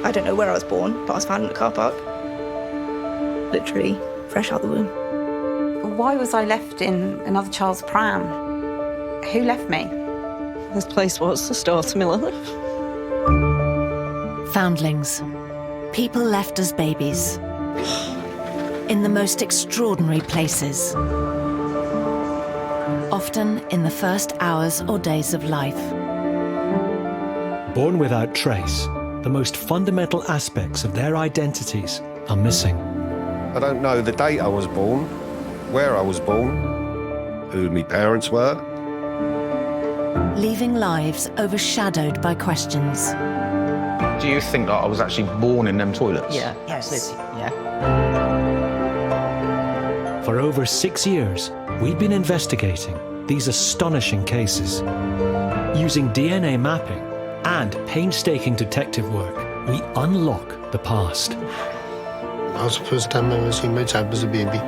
I don't know where I was born, but I was found in the car park. Literally, fresh out the womb. Why was I left in another child's pram? Who left me? This place was the start of my life. Foundlings. People left as babies. In the most extraordinary places. Often in the first hours or days of life. Born without trace, the most fundamental aspects of their identities are missing. I don't know the date I was born, where I was born, who my parents were. Leaving lives overshadowed by questions. Do you think that I was actually born in them toilets? Yeah, Yes. absolutely. Yeah. For over 6 years, we've been investigating these astonishing cases. Using DNA mapping and painstaking detective work, we unlock the past. That was the first time I ever seen my child as a baby.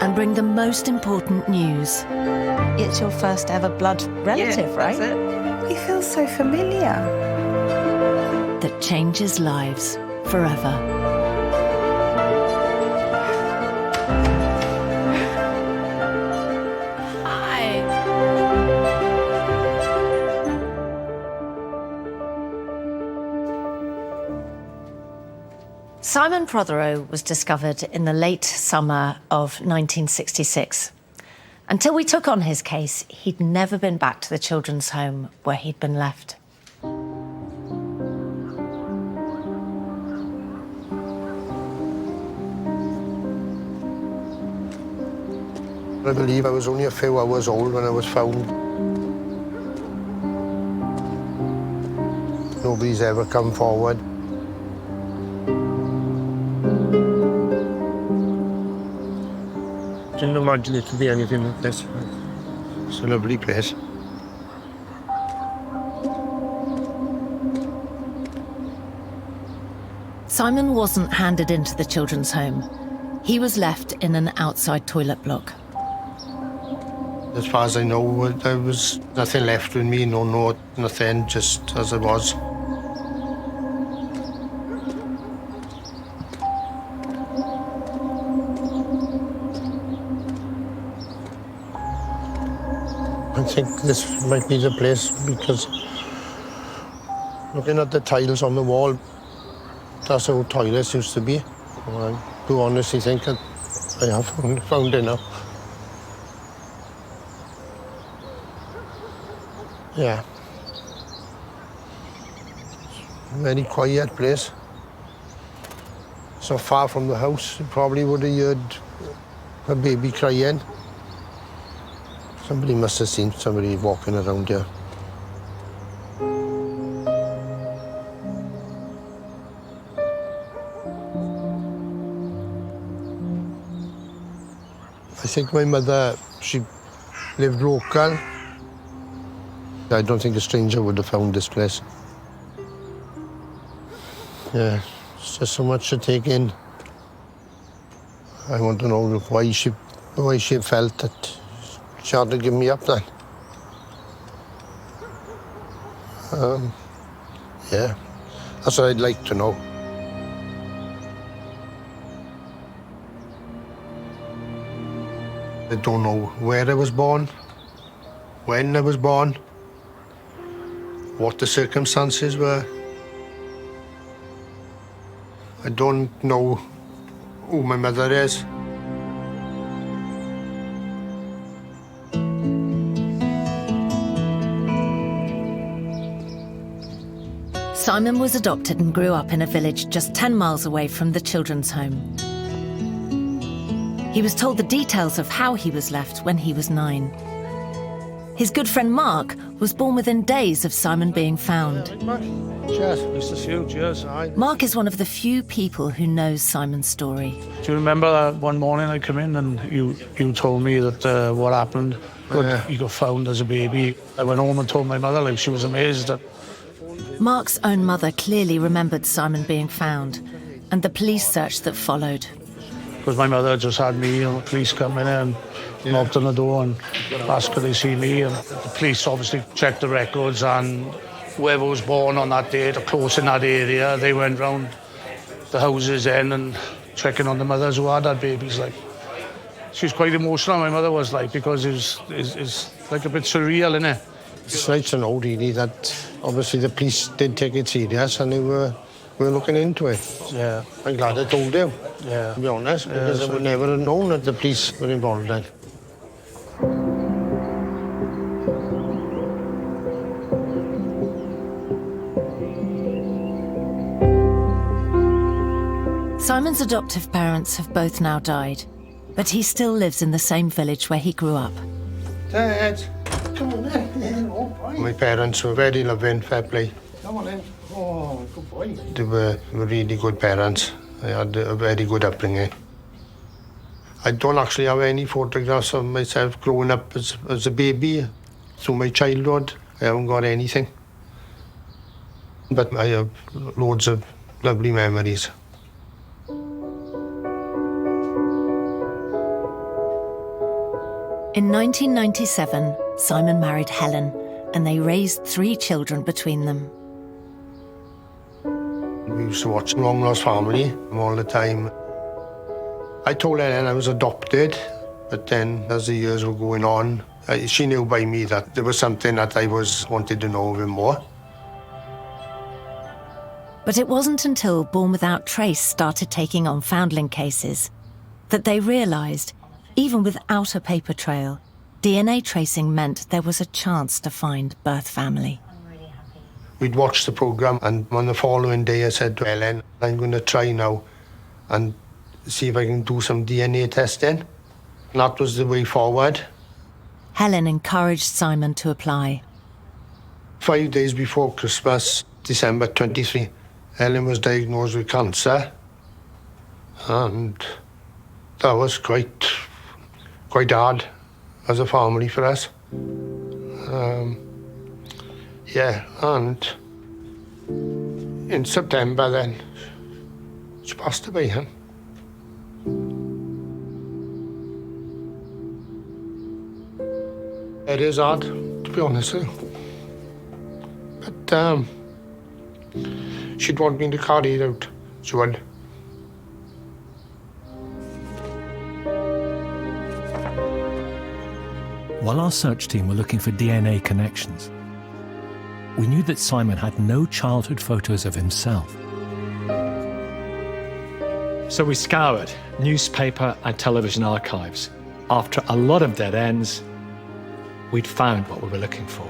And bring the most important news. It's your first ever blood relative, right? That's it. We feel so familiar. That changes lives forever. Hi. Simon Prothero was discovered in the late summer of 1966. Until we took on his case, he'd never been back to the children's home where he'd been left. I believe I was only a few hours old when I was found. Nobody's ever come forward. Didn't imagine it to be anything like this. It's a lovely place. Simon wasn't handed into the children's home. He was left in an outside toilet block. As far as I know, there was nothing left with me, no note, nothing, just as I was. I think this might be the place because looking at the tiles on the wall, that's how toilets used to be. I do honestly think that I have found it now. Yeah. Very quiet place. So far from the house, you probably would have heard a baby crying. Somebody must have seen somebody walking around here. I think my mother, she lived local. I don't think a stranger would have found this place. Yeah, it's just so much to take in. I want to know why she felt that she had to give me up then. Yeah, that's what I'd like to know. I don't know where I was born, when I was born, what the circumstances were. I don't know who my mother is. Simon was adopted and grew up in a village just 10 miles away from the children's home. He was told the details of how he was left when he was 9. His good friend Mark was born within days of Simon being found. Cheers. Nice to see you. Cheers. Mark is one of the few people who knows Simon's story. Do you remember that one morning I came in and you told me that what happened? You got found as a baby. I went home and told my mother, like, she was amazed that. Mark's own mother clearly remembered Simon being found and the police search that followed. Because my mother just had me and the police come in and knocked on the door and asked could they see me. And the police obviously checked the records and whoever was born on that date or close in that area, they went round the houses then and checking on the mothers who had babies. Like, she was quite emotional, my mother was, like, because it's like a bit surreal, innit? It's nice to know, really, that obviously the police did take it serious and they were looking into it. Yeah. I'm glad I told you, Yeah. to be honest, because I would never have known that the police were involved then. Simon's adoptive parents have both now died, but he still lives in the same village where he grew up. Dad, come on then. My parents were very loving, fair play. Come on then. Oh, good boy. They were really good parents. I had a very good upbringing. I don't actually have any photographs of myself growing up as a baby. Through my childhood, I haven't got anything. But I have loads of lovely memories. In 1997, Simon married Helen, and they raised 3 children between them. We used to watch Long Lost Family all the time. I told Helen I was adopted, but then as the years were going on, she knew by me that there was something that I wanted to know a bit more. But it wasn't until Born Without Trace started taking on foundling cases that they realised, even without a paper trail, DNA tracing meant there was a chance to find birth family. We'd watched the programme, and on the following day I said to Helen, I'm going to try now and see if I can do some DNA testing. And that was the way forward. Helen encouraged Simon to apply. 5 days before Christmas, December 23, Helen was diagnosed with cancer. And that was quite hard as a family for us. Yeah, and in September then, she passed away, huh? It is hard, to be honest with you. But she'd want me to carry it out. She would. While our search team were looking for DNA connections, we knew that Simon had no childhood photos of himself. So we scoured newspaper and television archives. After a lot of dead ends, we'd found what we were looking for.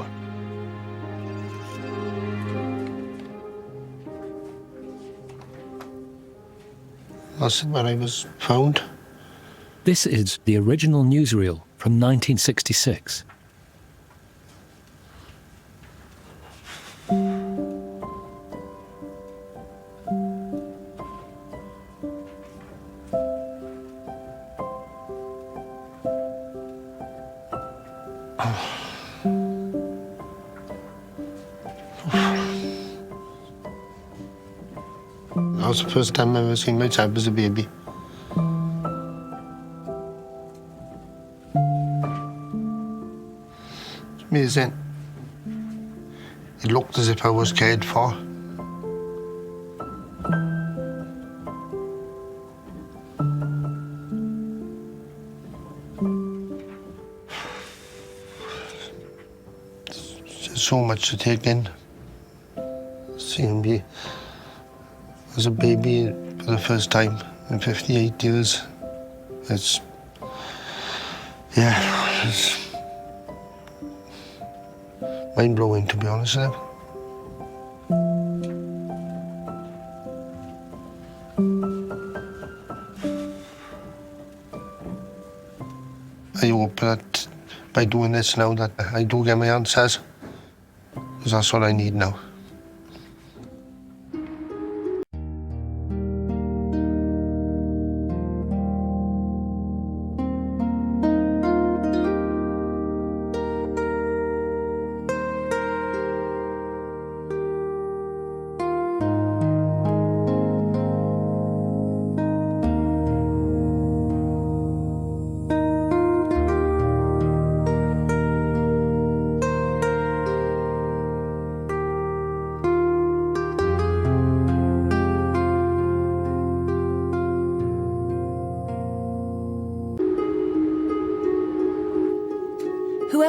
That's where I was found. This is the original newsreel from 1966. That was the first time I ever seen myself as a baby. It's amazing. It looked as if I was cared for. There's so much to take in. Seeing me as a baby for the first time in 58 years. It's mind-blowing, to be honest with you. I hope that by doing this now that I do get my answers, because that's what I need now.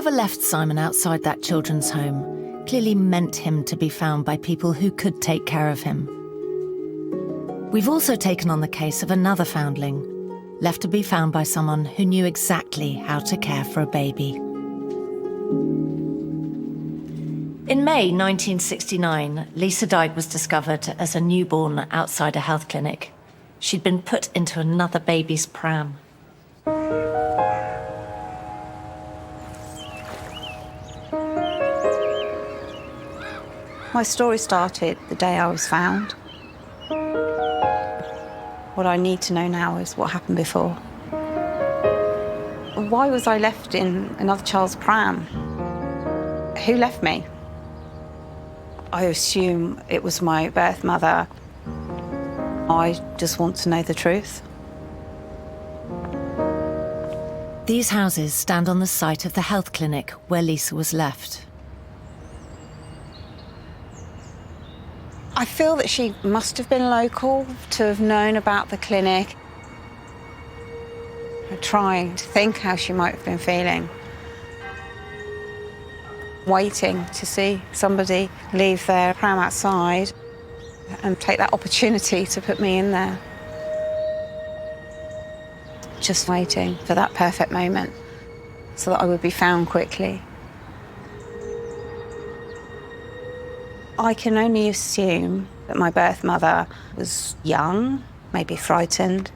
Whoever left Simon outside that children's home clearly meant him to be found by people who could take care of him. We've also taken on the case of another foundling, left to be found by someone who knew exactly how to care for a baby. In May 1969, Lisa Dyke was discovered as a newborn outside a health clinic. She'd been put into another baby's pram. My story started the day I was found. What I need to know now is what happened before. Why was I left in another child's pram? Who left me? I assume it was my birth mother. I just want to know the truth. These houses stand on the site of the health clinic where Lisa was left. I feel that she must have been local to have known about the clinic. I'm trying to think how she might have been feeling. Waiting to see somebody leave their pram outside and take that opportunity to put me in there. Just waiting for that perfect moment so that I would be found quickly. I can only assume that my birth mother was young, maybe frightened.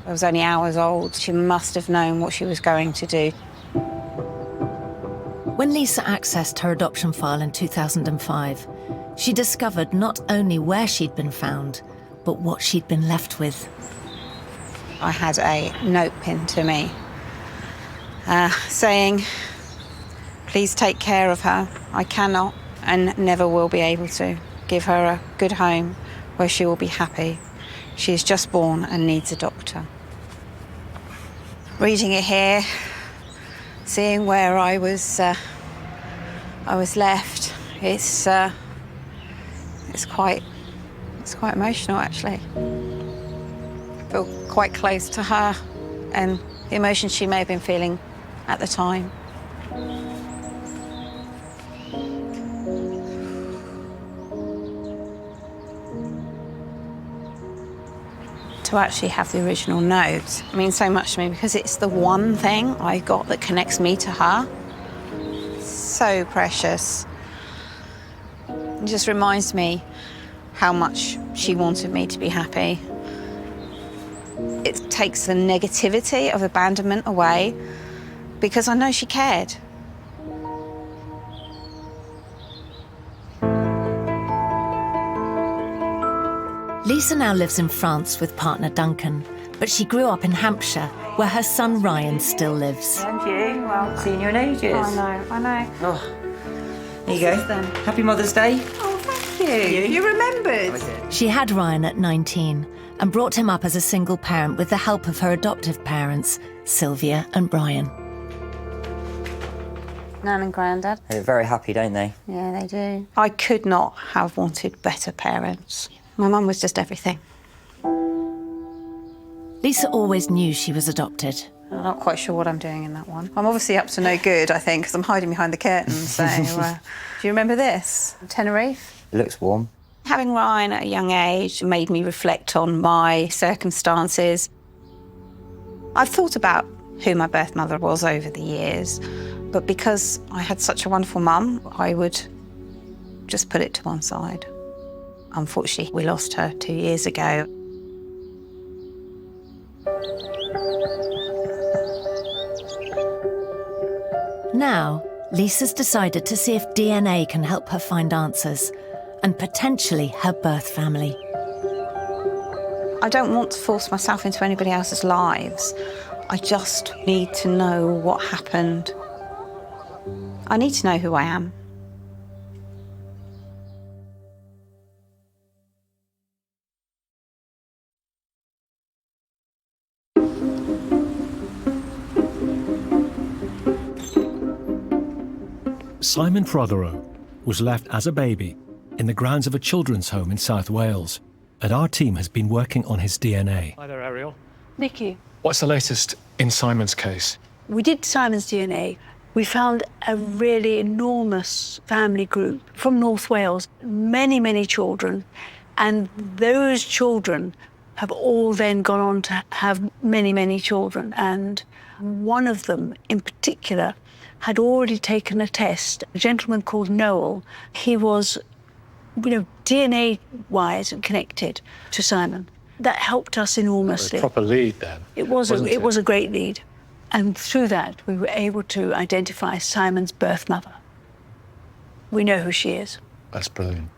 I was only hours old. She must have known what she was going to do. When Lisa accessed her adoption file in 2005, she discovered not only where she'd been found, but what she'd been left with. I had a note pinned to me saying, "Please take care of her. I cannot and never will be able to give her a good home where she will be happy. She is just born and needs a doctor." Reading it here, seeing where I was left, it's quite emotional actually. I feel quite close to her and the emotions she may have been feeling at the time. To actually have the original note means so much to me because it's the one thing I got that connects me to her. So precious. It just reminds me how much she wanted me to be happy. It takes the negativity of abandonment away because I know she cared. Lisa now lives in France with partner Duncan, but she grew up in Hampshire, where her son Ryan still lives. And you, well, seen you in ages. I know. Oh, there you go. Happy Mother's Day. Oh, thank you. You remembered. She had Ryan at 19 and brought him up as a single parent with the help of her adoptive parents, Sylvia and Brian. Nan and Grandad. They're very happy, don't they? Yeah, they do. I could not have wanted better parents. My mum was just everything. Lisa always knew she was adopted. I'm not quite sure what I'm doing in that one. I'm obviously up to no good, I think, because I'm hiding behind the curtains. So, do you remember this? Tenerife? It looks warm. Having Ryan at a young age made me reflect on my circumstances. I've thought about who my birth mother was over the years, but because I had such a wonderful mum, I would just put it to one side. Unfortunately, we lost her 2 years ago. Now, Lisa's decided to see if DNA can help her find answers, and potentially her birth family. I don't want to force myself into anybody else's lives. I just need to know what happened. I need to know who I am. Simon Prothero was left as a baby in the grounds of a children's home in South Wales, and our team has been working on his DNA. Hi there, Ariel. Nikki. What's the latest in Simon's case? We did Simon's DNA. We found a really enormous family group from North Wales, many, many children. And those children have all then gone on to have many, many children. And one of them in particular had already taken a test, a gentleman called Noel. He was, DNA-wise connected to Simon. That helped us enormously. A proper lead then. It was a great lead. And through that, we were able to identify Simon's birth mother. We know who she is. That's brilliant.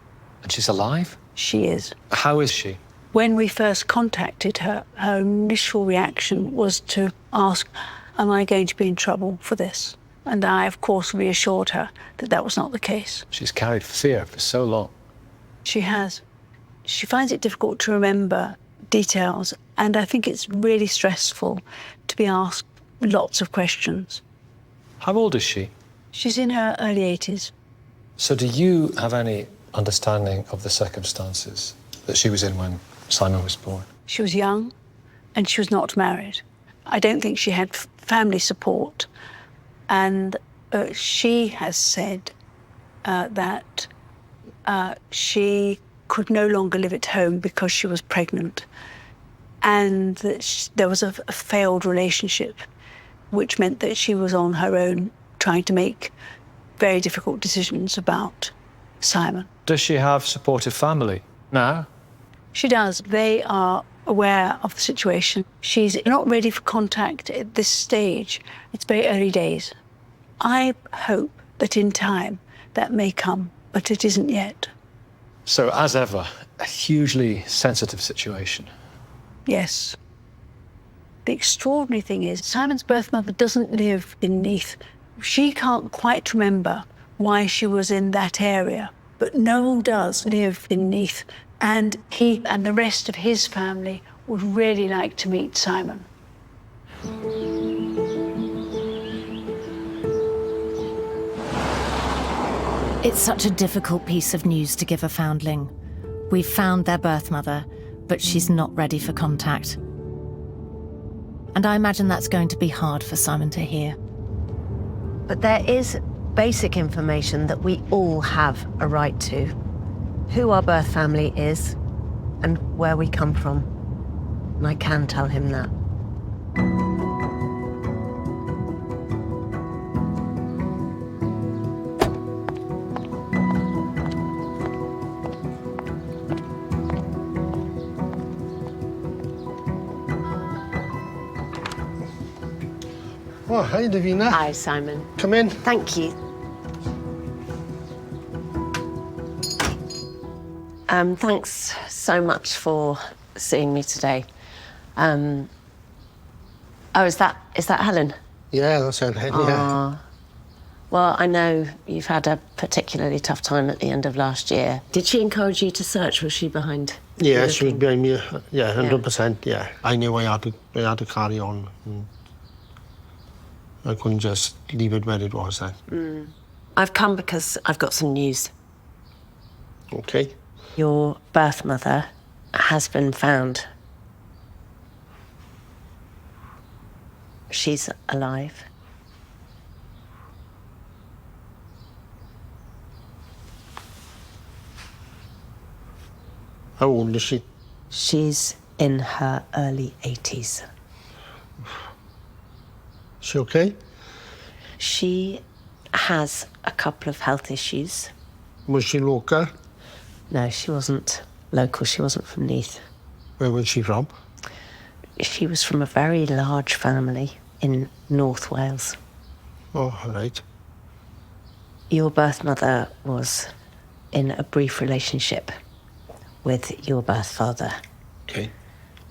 And she's alive? She is. How is she? When we first contacted her, her initial reaction was to ask, am I going to be in trouble for this? And I, of course, reassured her that that was not the case. She's carried fear for so long. She has. She finds it difficult to remember details, and I think it's really stressful to be asked lots of questions. How old is she? She's in her early 80s. So do you have any understanding of the circumstances that she was in when Simon was born? She was young, and she was not married. I don't think she had family support. And she has said that she could no longer live at home because she was pregnant, and that there was a failed relationship, which meant that she was on her own trying to make very difficult decisions about Simon. Does she have supportive family now? She does. They are aware of the situation. She's not ready for contact at this stage. It's very early days. I hope that in time that may come, but it isn't yet. So, as ever, a hugely sensitive situation. Yes. The extraordinary thing is Simon's birth mother doesn't live in Neath. She can't quite remember why she was in that area, but Noel does live in Neath, and he and the rest of his family would really like to meet Simon. It's such a difficult piece of news to give a foundling. We've found their birth mother, but she's not ready for contact. And I imagine that's going to be hard for Simon to hear. But there is basic information that we all have a right to. Who our birth family is and where we come from. And I can tell him that. Oh, hi, Davina. Hi, Simon. Come in. Thank you. Thanks so much for seeing me today. Oh, is that Helen? Yeah, that's it. Yeah. Well, I know you've had a particularly tough time at the end of last year. Did she encourage you to search? Was she behind? Yeah, she was behind me. Yeah, 100%. Yeah, I knew I had to carry on. I couldn't just leave it where it was then. I've come because I've got some news. Okay. Your birth mother has been found. She's alive. How old is she? She's in her early 80s. She okay? She has a couple of health issues. Was she local? No, she wasn't local. She wasn't from Neath. Where was she from? She was from a very large family in North Wales. Oh, all right. Your birth mother was in a brief relationship with your birth father. Okay.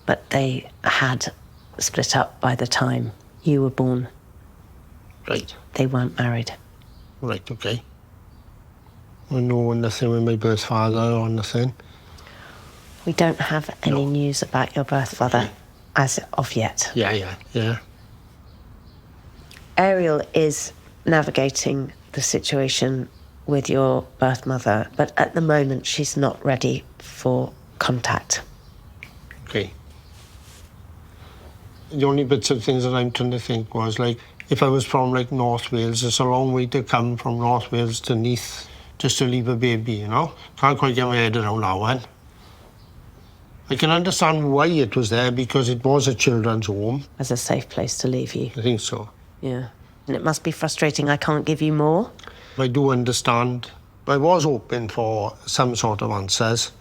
But they had split up by the time you were born. Right. They weren't married. Right, okay. I know nothing with my birth father or nothing. We don't have any news about your birth father as of yet. Yeah. Ariel is navigating the situation with your birth mother, but at the moment she's not ready for contact. Okay. The only bits of things that I'm trying to think was, like, if I was from, like, North Wales, it's a long way to come from North Wales to Neath just to leave a baby, you know? Can't quite get my head around that one. I can understand why it was there, because it was a children's home. As a safe place to leave you. I think so. Yeah. And it must be frustrating I can't give you more. I do understand. I was hoping for some sort of answers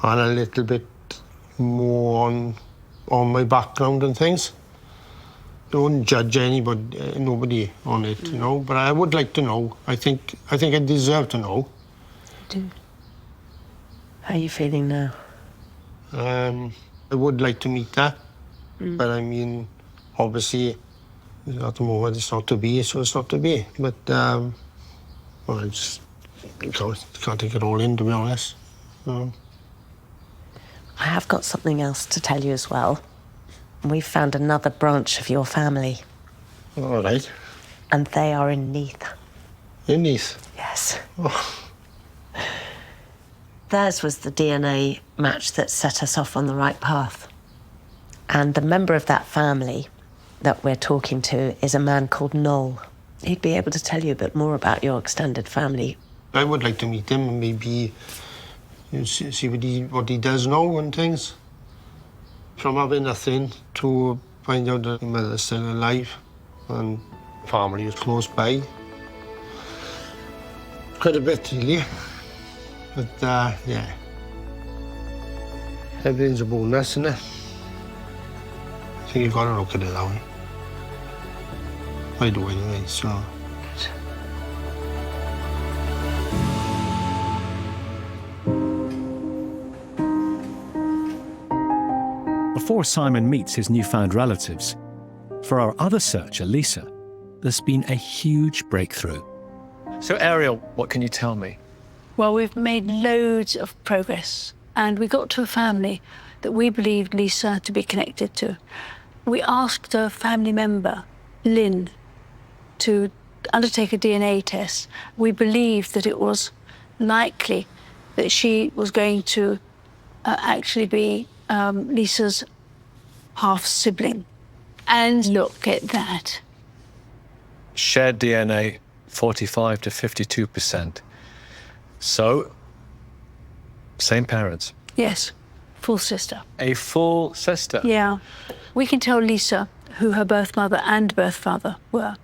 and a little bit more on my background and things. I wouldn't judge anybody, nobody on it, you know, but I would like to know. I think I deserve to know. You do. How are you feeling now? I would like to meet her, but I mean, obviously, at the moment it's not to be, so it's not to be. But, well, I just can't take it all in, to be honest. I have got something else to tell you as well. We've found another branch of your family. All right. And they are in Neath. In Neath? Yes. Oh. Theirs was the DNA match that set us off on the right path. And the member of that family that we're talking to is a man called Noel. He'd be able to tell you a bit more about your extended family. I would like to meet him and maybe see what he does know and things. From having nothing to find out that my mother's still alive and family is close by. Quite a bit, really. But, yeah. Everything's a bonus, isn't it? I think you've got to look at it that way. I do anyway, so... Before Simon meets his newfound relatives, for our other searcher, Lisa, there's been a huge breakthrough. So, Ariel, what can you tell me? Well, we've made loads of progress, and we got to a family that we believed Lisa to be connected to. We asked a family member, Lynn, to undertake a DNA test. We believed that it was likely that she was going to actually be Lisa's half-sibling. And look at that. Shared DNA, 45 to 52%. So, same parents. Yes, full sister. A full sister? Yeah. We can tell Lisa who her birth mother and birth father were.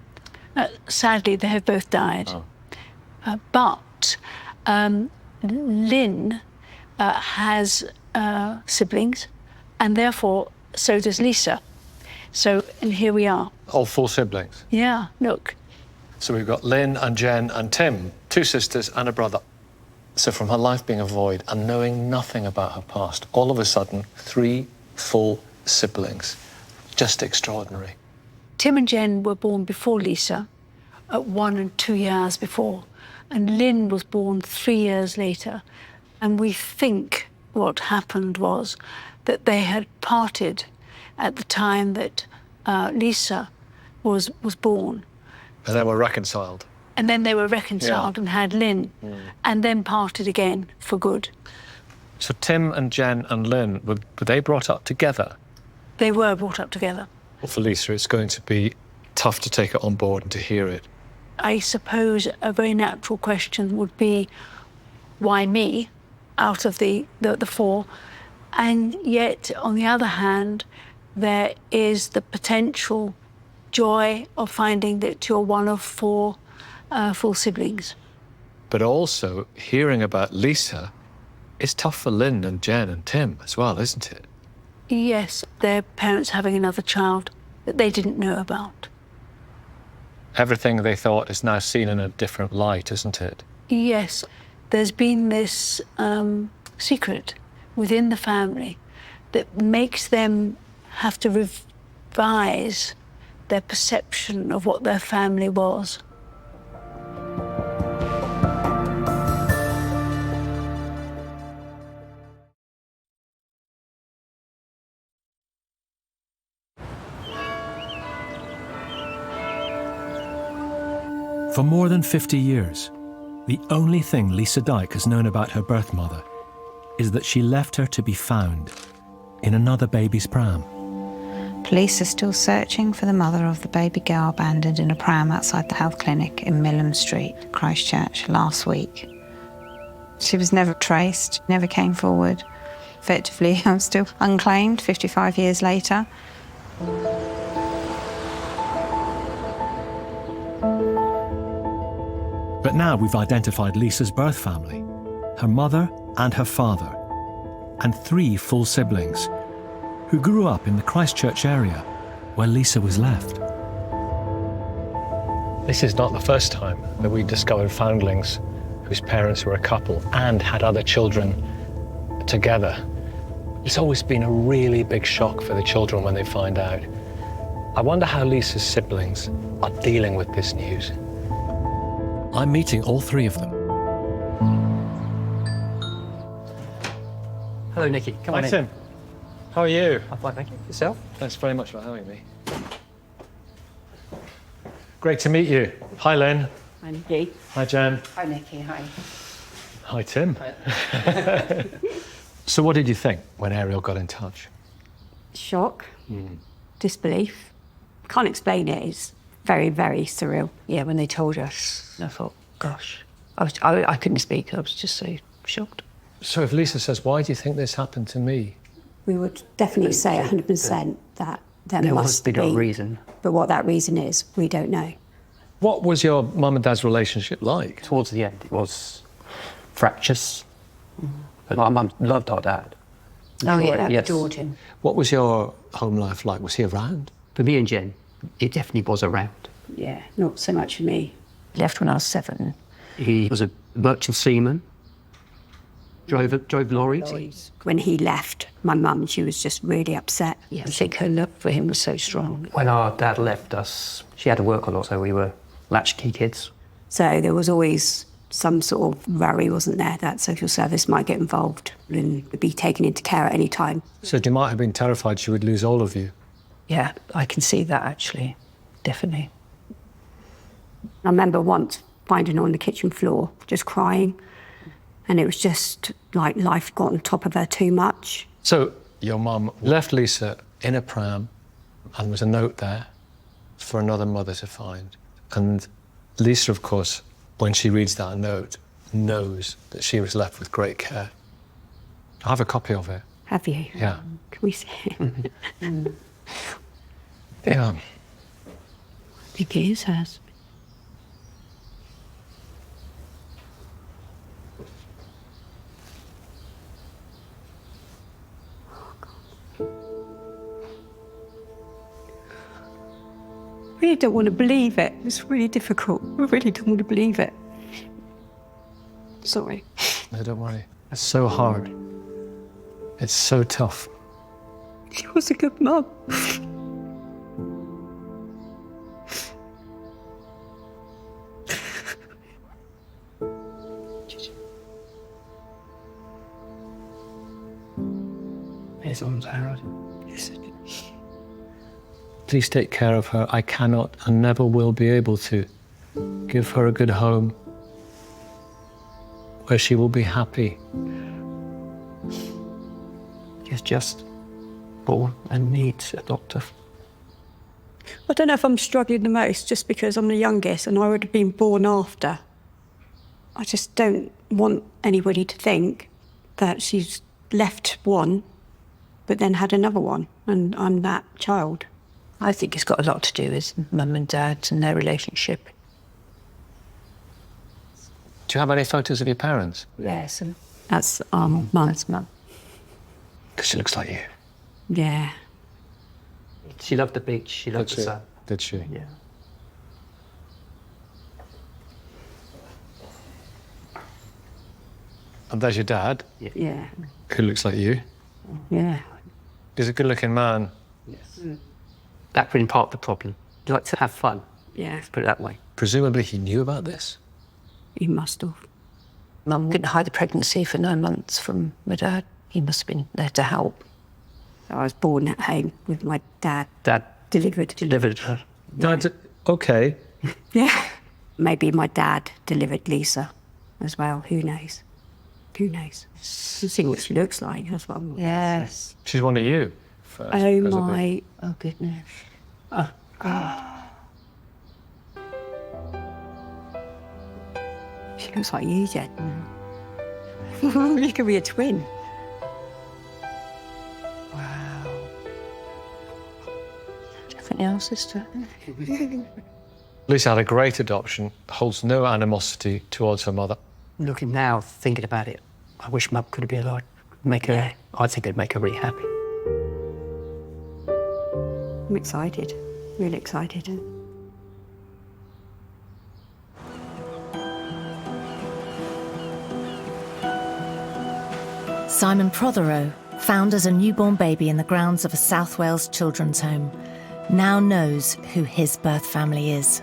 Sadly, they have both died. Oh. But Lynn has siblings, and therefore so does Lisa. So, and here we are. All full siblings? Yeah, look. So we've got Lynn and Jen and Tim, two sisters and a brother. So from her life being a void and knowing nothing about her past, all of a sudden, 3 full siblings. Just extraordinary. Tim and Jen were born before Lisa, 1 and 2 years before, and Lynn was born 3 years later. And we think what happened was that they had parted at the time that Lisa was born. And they were reconciled. And then they were reconciled and had Lynn, and then parted again for good. So Tim and Jen and Lynn, were they brought up together? They were brought up together. Well, for Lisa, it's going to be tough to take it on board and to hear it. I suppose a very natural question would be, why me, out of the 4? And yet, on the other hand, there is the potential joy of finding that you're one of 4 full siblings. But also, hearing about Lisa is tough for Lynn and Jen and Tim as well, isn't it? Yes, their parents having another child that they didn't know about. Everything they thought is now seen in a different light, isn't it? Yes, there's been this secret within the family that makes them have to revise their perception of what their family was. For more than 50 years, the only thing Lisa Dyke has known about her birth mother is that she left her to be found in another baby's pram. Police are still searching for the mother of the baby girl abandoned in a pram outside the health clinic in Milham Street, Christchurch, last week. She was never traced, never came forward. Effectively, I'm still unclaimed 55 years later. But now we've identified Lisa's birth family, her mother and her father, and 3 full siblings who grew up in the Christchurch area where Lisa was left. This is not the first time that we discovered foundlings whose parents were a couple and had other children together. It's always been a really big shock for the children when they find out. I wonder how Lisa's siblings are dealing with this news. I'm meeting all 3 of them. Hello, Nikki. Come on Hi, in. Tim. How are you? I'm fine, thank you. Yourself? Thanks very much for having me. Great to meet you. Hi, Lynn. Hi, Nikki. Hi, Jen. Hi, Nikki. Hi. Hi, Tim. So what did you think when Ariel got in touch? Shock, disbelief. Can't explain it. It's very, very surreal. Yeah, when they told us, I thought, gosh, I couldn't speak. I was just so shocked. So if Lisa says, why do you think this happened to me? We would definitely say 100% that There must be a reason. But what that reason is, we don't know. What was your mum and dad's relationship like? Towards the end, it was fractious. But my mum loved our dad. Oh, yeah, Yes. adored him. What was your home life like? Was he around? For me and Jen, it definitely was around. Yeah, not so much for me. Left when I was 7. He was a merchant seaman, drove lorries. When he left, my mum, she was just really upset. Yeah, I think her love for him was so strong. When our dad left us, she had to work a lot, so we were latchkey kids. So there was always some sort of worry, wasn't there, that social service might get involved and be taken into care at any time. So you might have been terrified she would lose all of you. Yeah, I can see that actually, definitely. I remember once finding her on the kitchen floor, just crying, and it was just like life got on top of her too much. So your mum left Lisa in a pram, and there was a note there for another mother to find. And Lisa, of course, when she reads that note, knows that she was left with great care. I have a copy of it. Have you? Yeah. Can we see it? Yeah. I think it is hers. I really don't want to believe it. It's really difficult. I really don't want to believe it. Sorry. No, don't worry. It's so hard. It's so tough. She was a good mum. Here's one's Harold. Please take care of her. I cannot and never will be able to give her a good home where she will be happy. She's just born and needs a doctor. I don't know if I'm struggling the most just because I'm the youngest and I would have been born after. I just don't want anybody to think that she's left one but then had another one and I'm that child. I think it's got a lot to do with mum and dad and their relationship. Do you have any photos of your parents? Yes, and that's mum. That's mum. Because she looks like you. Yeah. She loved the beach, she loved the sun. Did she? Yeah. And there's your dad, Yeah. who looks like you. Yeah. He's a good-looking man. Yes. That was part of the problem. He liked to have fun. Yeah. Let's put it that way. Presumably he knew about this. He must have. Mum couldn't hide the pregnancy for 9 months from my dad. He must have been there to help. So I was born at home with my dad. Dad Delivered her. Dad, okay. Yeah. Maybe my dad delivered Lisa as well. Who knows? Who knows? You see what she looks like. That's what I'm... Yes. She's one of you. first. Oh goes a bit. my, oh goodness. Oh God. She looks like you, Jen. You could be a twin. Wow. Definitely our sister. Lisa had a great adoption, holds no animosity towards her mother. Looking now, thinking about it, I wish Mum could have been alive. I think it'd make her really happy. I'm excited, really excited. Simon Prothero, found as a newborn baby in the grounds of a South Wales children's home, now knows who his birth family is.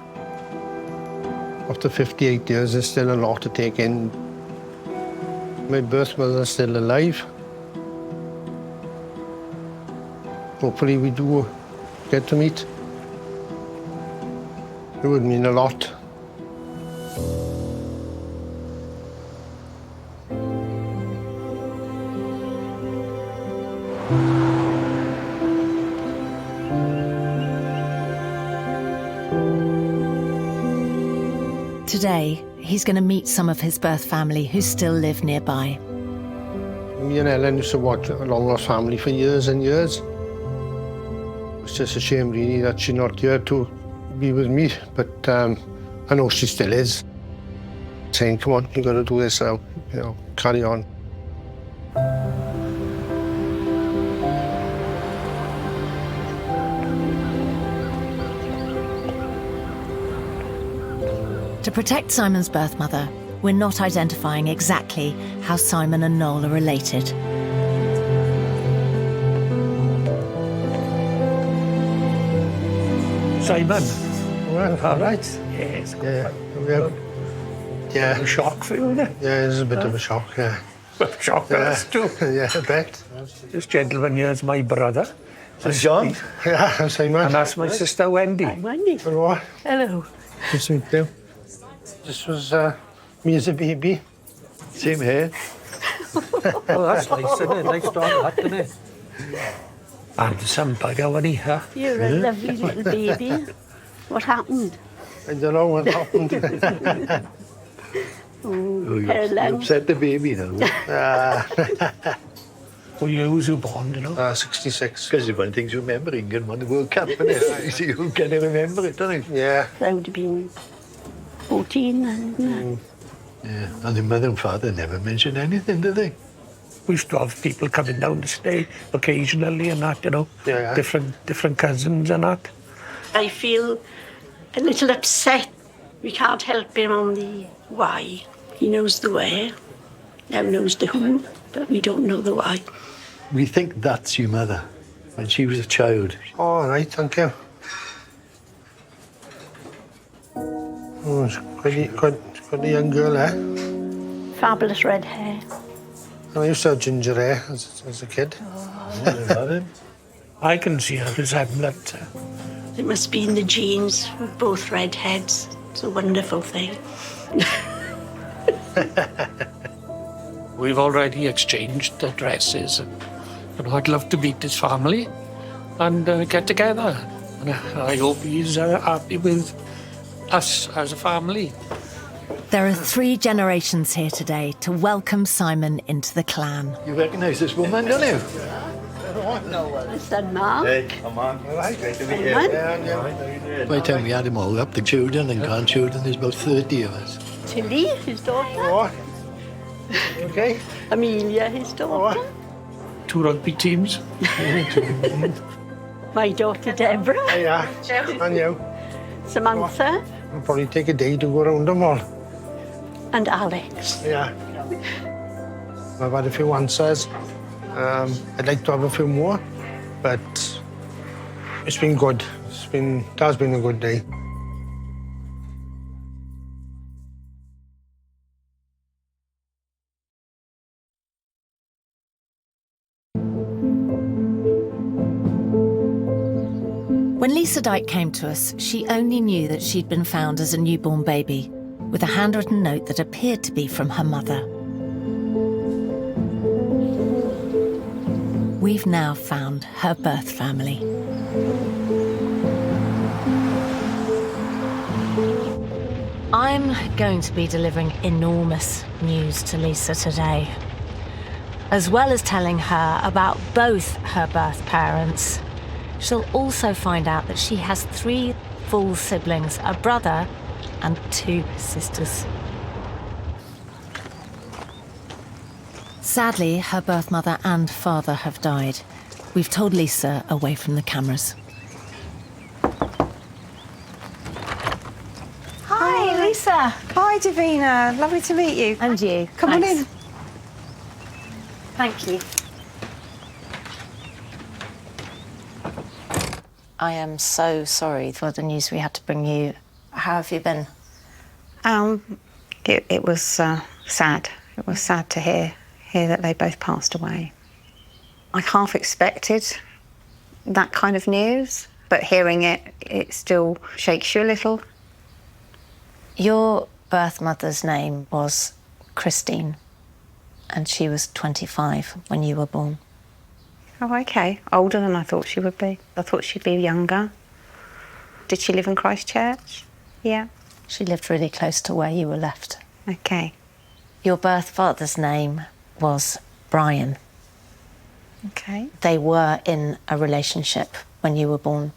After 58 years, there's still a lot to take in. My birth mother's still alive. Hopefully we do get to meet. It would mean a lot. Today, he's going to meet some of his birth family who still live nearby. Me and Ellen used to watch a long-lost family for years and years. It's just a shame, really, that she's not here to be with me, but I know she still is. Saying, come on, you got to do this now, you know, carry on. To protect Simon's birth mother, we're not identifying exactly how Simon and Noel are related. Simon. Well, All right. Yes. Yeah. A shock for you, isn't it? Yeah, it's a bit of a shock, yeah. Shock for us too. Yeah, I bet. This gentleman here is my brother. That's John. Yeah, I'm Simon. And that's my sister Wendy. Hi, Wendy. Hello. Hello. Nice to meet you. This was me as a baby. Same here. Oh, that's nice, isn't it? Nice dog, that, isn't it? Handsome bugger, wasn't he, huh? You're a lovely little baby. What happened? I don't know what happened. You upset the baby now. Well, you was born, you know? 66. Because it's one of the things you remember, England won the World Cup, isn't it? So you can remember it, don't you? Yeah. That would have been 14 then, wouldn't it? Yeah, and the mother and father never mentioned anything, did they? We used to have people coming down to stay occasionally and that, you know? Yeah. Different cousins and that. I feel a little upset. We can't help him on the why. He knows the where, now knows the who, but we don't know the why. We think that's your mother, when she was a child. All right, thank you. Oh, it's quite a young girl, eh? Fabulous red hair. And I used to have ginger hair as a kid. I can see a resemblance. It must be in the genes of both redheads. It's a wonderful thing. We've already exchanged addresses, and I'd love to meet his family and get together. And I hope he's happy with us as a family. There are 3 generations here today to welcome Simon into the clan. You recognise this woman, don't you? Is that Mum? Hey, come on. All right, great to meet you. Yeah. By the time we had them all up, the children and grandchildren, there's about 30 of us. Tilly, his daughter. Oh. Okay. Amelia, his daughter. 2 rugby teams. My daughter Deborah. Yeah. And you? Samantha. It'll probably take a day to go around them all. And Alex. Yeah. I've had a few answers. I'd like to have a few more, but it's been good. It has been a good day. When Lisa Dyke came to us, she only knew that she'd been found as a newborn baby, with a handwritten note that appeared to be from her mother. we've now found her birth family. I'm going to be delivering enormous news to Lisa today, as well as telling her about both her birth parents. She'll also find out that she has 3 full siblings, a brother and 2 sisters. Sadly, her birth mother and father have died. We've told Lisa away from the cameras. Hi, Lisa. Hi, Davina. Lovely to meet you. And you. Come on in. Thank you. I am so sorry for the news we had to bring you. How have you been? It was sad. It was sad to hear that they both passed away. I half expected that kind of news, but hearing it still shakes you a little. Your birth mother's name was Christine, and she was 25 when you were born. Oh, okay. Older than I thought she would be. I thought she'd be younger. Did she live in Christchurch? Yeah. She lived really close to where you were left. Okay. Your birth father's name was Brian. Okay. They were in a relationship when you were born.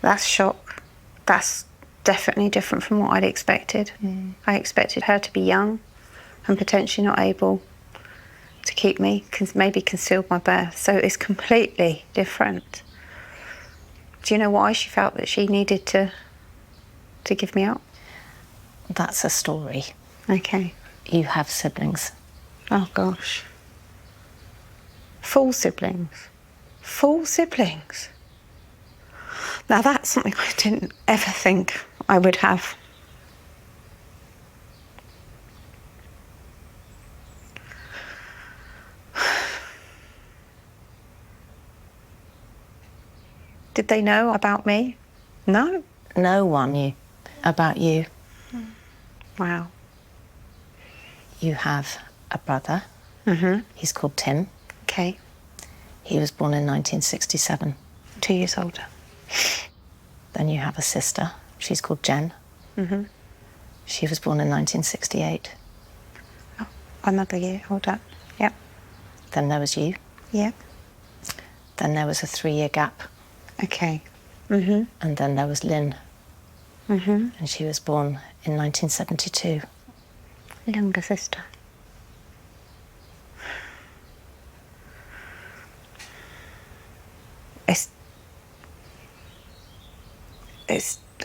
That's shock. That's definitely different from what I'd expected. I expected her to be young and potentially not able to keep me, maybe concealed my birth. So it's completely different. Do you know why she felt that she needed to give me up? That's a story. Okay. You have siblings. Oh, gosh. Full siblings. Full siblings. Now, that's something I didn't ever think I would have. Did they know about me? No. No one knew about you. Wow. You have a brother. He's called Tim. Okay. He was born in 1967. 2 years older. Then you have a sister. She's called Jen. She was born in 1968. Oh, another year older. Yep. Then there was you. Yep. Then there was a 3-year gap. Okay. And then there was Lynn. And she was born in 1972. Younger sister.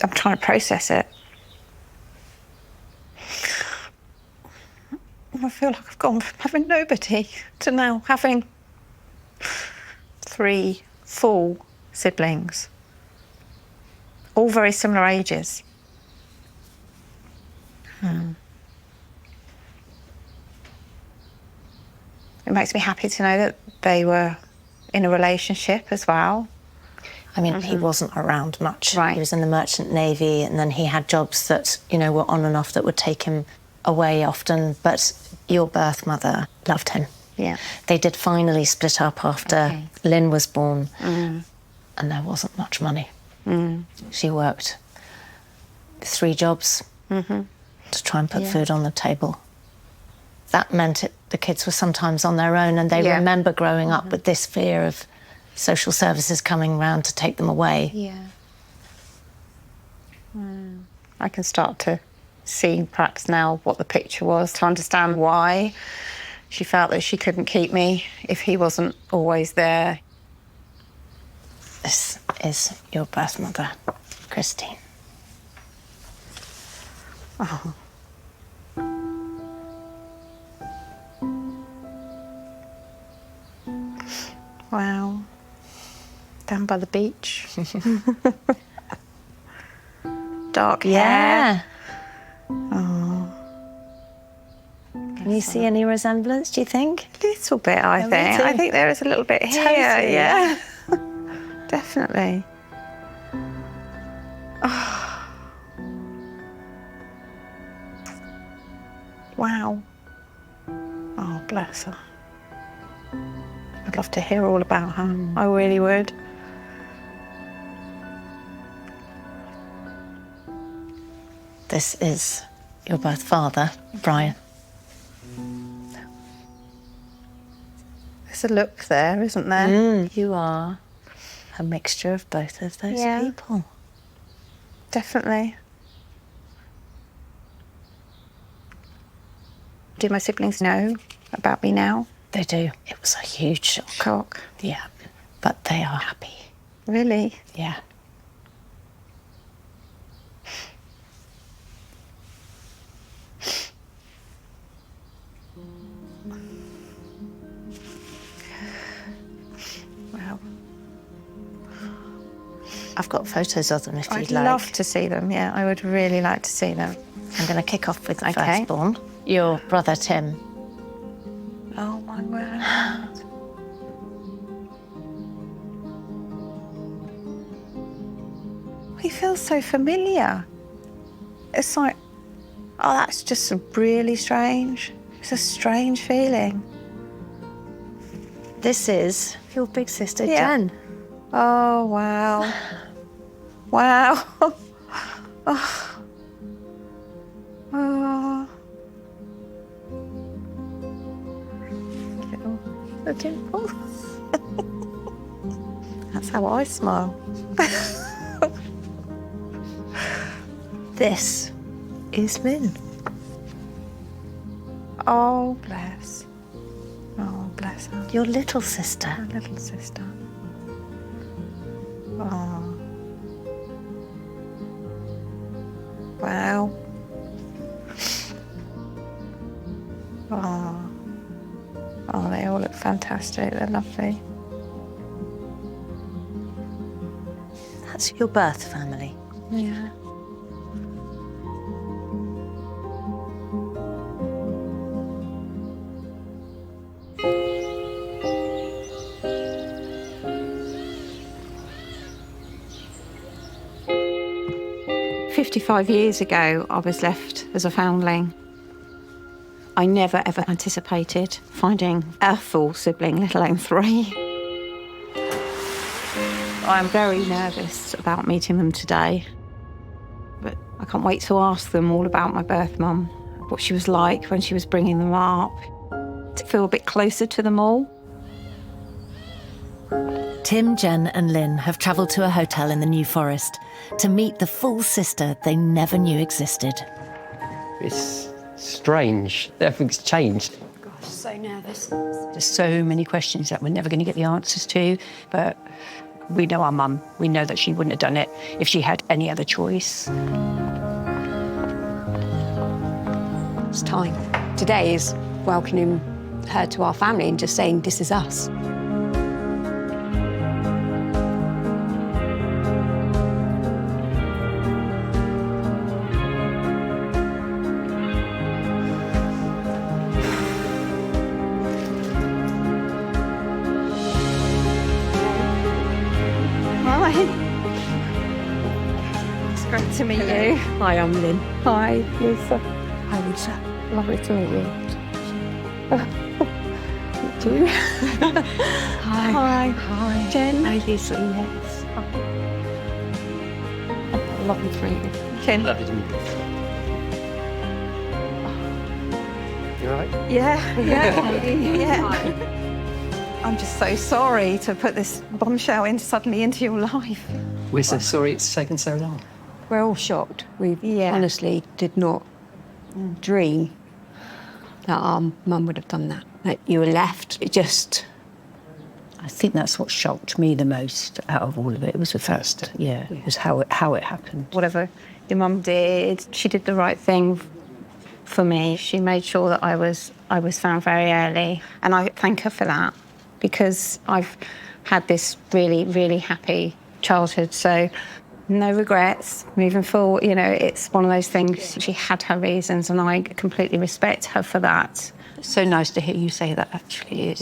I'm trying to process it. I feel like I've gone from having nobody to now having 3 full siblings, all very similar ages. It makes me happy to know that they were in a relationship as well. I mean, he wasn't around much. Right. He was in the Merchant Navy, and then he had jobs that, were on and off that would take him away often. But your birth mother loved him. Yeah. They did finally split up after Lynn was born, and there wasn't much money. She worked 3 jobs to try and put food on the table. That meant the kids were sometimes on their own, and they remember growing up with this fear of social services coming round to take them away. Yeah. I can start to see perhaps now what the picture was, to understand why she felt that she couldn't keep me if he wasn't always there. This is your birth mother, Christine. Oh. Wow. Down by the beach. Dark hair. Oh. Can you see any resemblance, do you think? A little bit, I think. I think there is a little bit here, Totally. yeah. Definitely. Oh. Wow. Oh, bless her. I'd love to hear all about her. I really would. This is your birth father, Brian. There's a look there, isn't there? You are a mixture of both of those people. Definitely. Do my siblings know about me now? They do. It was a huge shock. Cock. Yeah, but they are happy. Really? Yeah. Wow. I've got photos of them if I'd you'd like. love to see them, yeah. I would really like to see them. I'm going to kick off with the Okay. firstborn, your brother Tim. Oh, my word. He feels so familiar. It's like, oh, that's just really strange. It's a strange feeling. This is your big sister, Yeah. Jen. Oh, wow. Wow. Oh. Oh. Little dimple. That's how I smile. This is Lynn. Oh, bless. Oh, bless her. Your little sister. My little sister. Oh. Wow. Oh. Oh, they all look fantastic. They're lovely. That's your birth family. Yeah. "55 years ago, I was left as a foundling. I never, ever anticipated finding a full sibling, let alone 3. I'm very nervous about meeting them today, but I can't wait to ask them all about my birth mum, what she was like when she was bringing them up, to feel a bit closer to them all. Tim, Jen and Lynn have travelled to a hotel in the New Forest to meet the full sister they never knew existed. It's strange. Everything's changed. Gosh, so nervous. There's so many questions that we're never going to get the answers to, but we know our mum. We know that she wouldn't have done it if she had any other choice. It's time. Today is welcoming her to our family and just saying, this is us. Hi. It's great to meet you. Hi, I'm Lynn. Hi, Lisa. Hi, Lisa. Lovely to meet you. You too. Hi. Hi. Hi. Jen. Hi, Lisa. Yes. Lovely to meet you. Jen. Lovely to meet you. You all right? Yeah, yeah. I'm just so sorry to put this bombshell suddenly into your life. We're so sorry it's taken so long. We're all shocked. We Yeah. honestly did not dream that our mum would have done that. That you were left. It just... I think that's what shocked me the most out of all of it. It was the first, it was how it happened. Whatever your mum did, she did the right thing for me. She made sure that I was found very early, and I thank her for that, because I've had this really, really happy childhood. So no regrets moving forward. You know, it's one of those things. She had her reasons, and I completely respect her for that. It's so nice to hear you say that, actually,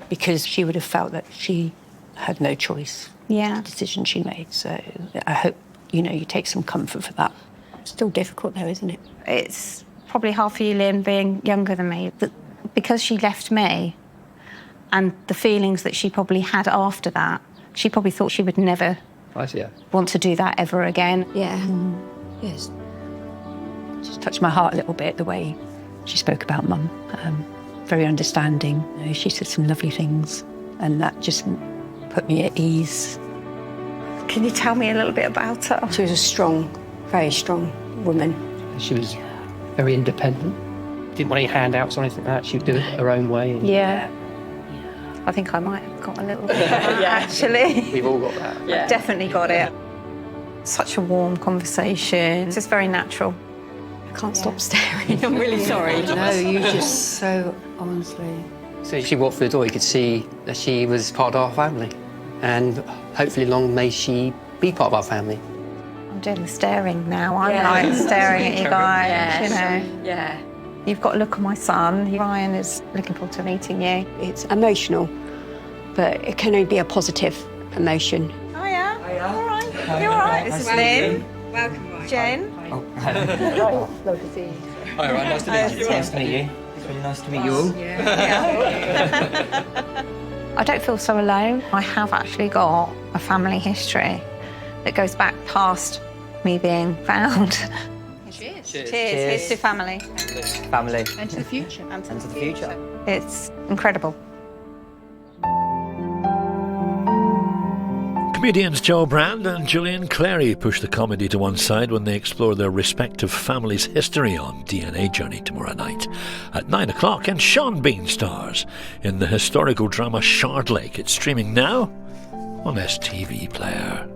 because she would have felt that she had no choice. Yeah. The decision she made. So I hope, you take some comfort for that. It's still difficult though, isn't it? It's probably hard for you, Lynn, being younger than me, but because she left me, And the feelings that she probably had after that, she probably thought she would never want to do that ever again. Yeah. Yes. Just touched my heart a little bit, the way she spoke about Mum. Very understanding. You know, she said some lovely things, and that just put me at ease. Can you tell me a little bit about her? She was a strong, very strong woman. She was very independent. Didn't want any handouts or anything like that. She would do it her own way. And Yeah. I think I might have got a little bit of that, actually. we've all got that. I've definitely got it. Such a warm conversation. It's just very natural. I can't stop staring. I'm really sorry. No, you just so honestly. So she walked through the door, you could see that she was part of our family. And hopefully long may she be part of our family. I'm doing the staring now. I'm like staring at you guys, you know. Yeah. You've got a look at my son. Ryan is looking forward to meeting you. It's emotional, but it can only be a positive emotion. Oh, yeah? All right. You're all right. This is Lynn. Welcome, Ryan. Jen. Lovely to see you. Hi, Ryan. Nice to meet you. Nice to meet you. It's really nice to meet you all. I don't feel so alone. I have actually got a family history that goes back past me being found. Cheers. Cheers. Here's to family. Family. And to the future. And to the future. It's incredible. Comedians Joe Brand and Julian Clary push the comedy to one side when they explore their respective families' history on DNA Journey tomorrow night at 9 o'clock, and Sean Bean stars in the historical drama Shard Lake. It's streaming now on STV Player.